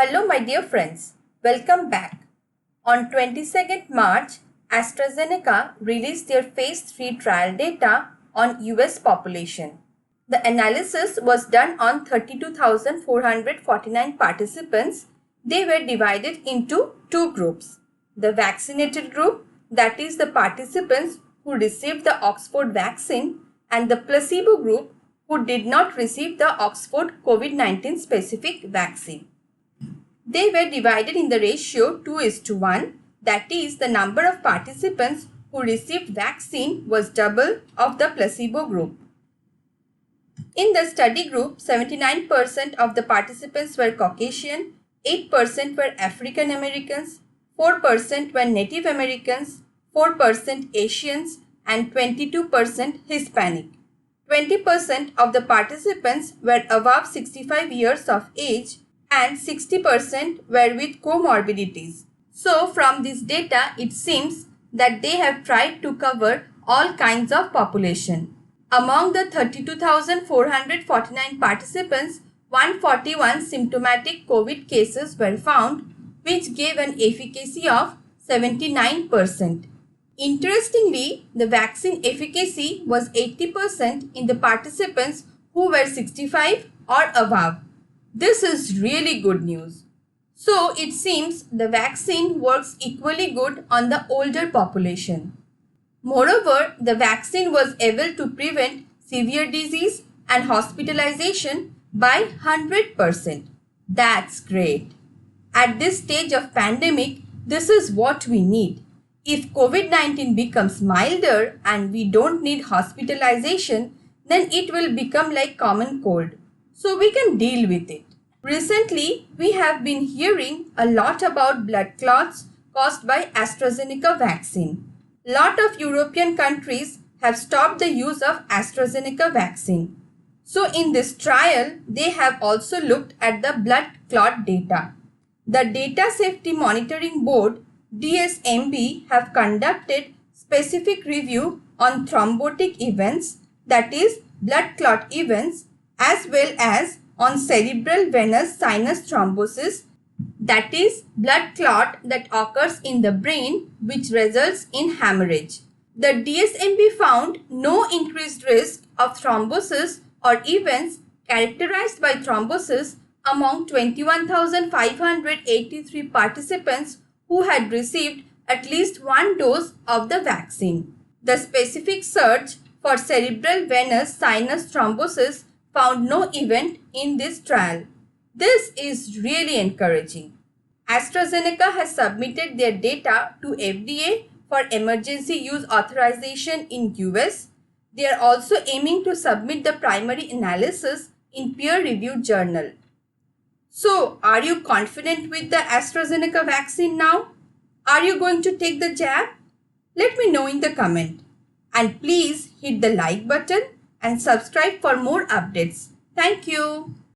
Hello my dear friends, welcome back. On 22nd March, AstraZeneca released their phase 3 trial data on US population. The analysis was done on 32,449 participants. They were divided into two groups. The vaccinated group, that is the participants who received the Oxford vaccine, and the placebo group who did not receive the Oxford COVID-19 specific vaccine. They were divided in the ratio 2:1, that is the number of participants who received vaccine was double of the placebo group. In the study group, 79% of the participants were Caucasian, 8% were African Americans, 4% were Native Americans, 4% Asians, and 22% Hispanic. 20% of the participants were above 65 years of age and 60% were with comorbidities. So from this data, it seems that they have tried to cover all kinds of population. Among the 32,449 participants, 141 symptomatic COVID cases were found, which gave an efficacy of 79%. Interestingly, the vaccine efficacy was 80% in the participants who were 65 or above. This is really good news. So it seems the vaccine works equally good on the older population. Moreover, the vaccine was able to prevent severe disease and hospitalization by 100%. That's great. At this stage of pandemic, this is what we need. If COVID-19 becomes milder and we don't need hospitalization, then it will become like common cold. So we can deal with it. Recently, we have been hearing a lot about blood clots caused by AstraZeneca vaccine. Lot of European countries have stopped the use of AstraZeneca vaccine. So in this trial, they have also looked at the blood clot data. The Data Safety Monitoring Board DSMB have conducted specific review on thrombotic events, that is blood clot events, as well as on cerebral venous sinus thrombosis, that is blood clot that occurs in the brain which results in hemorrhage. The DSMB found no increased risk of thrombosis or events characterized by thrombosis among 21,583 participants who had received at least one dose of the vaccine. The specific search for cerebral venous sinus thrombosis found no event in this trial. This is really encouraging. AstraZeneca has submitted their data to FDA for emergency use authorization in US. They are also aiming to submit the primary analysis in peer-reviewed journal. So, are you confident with the AstraZeneca vaccine now? Are you going to take the jab? Let me know in the comment. And please hit the like button and subscribe for more updates. Thank you.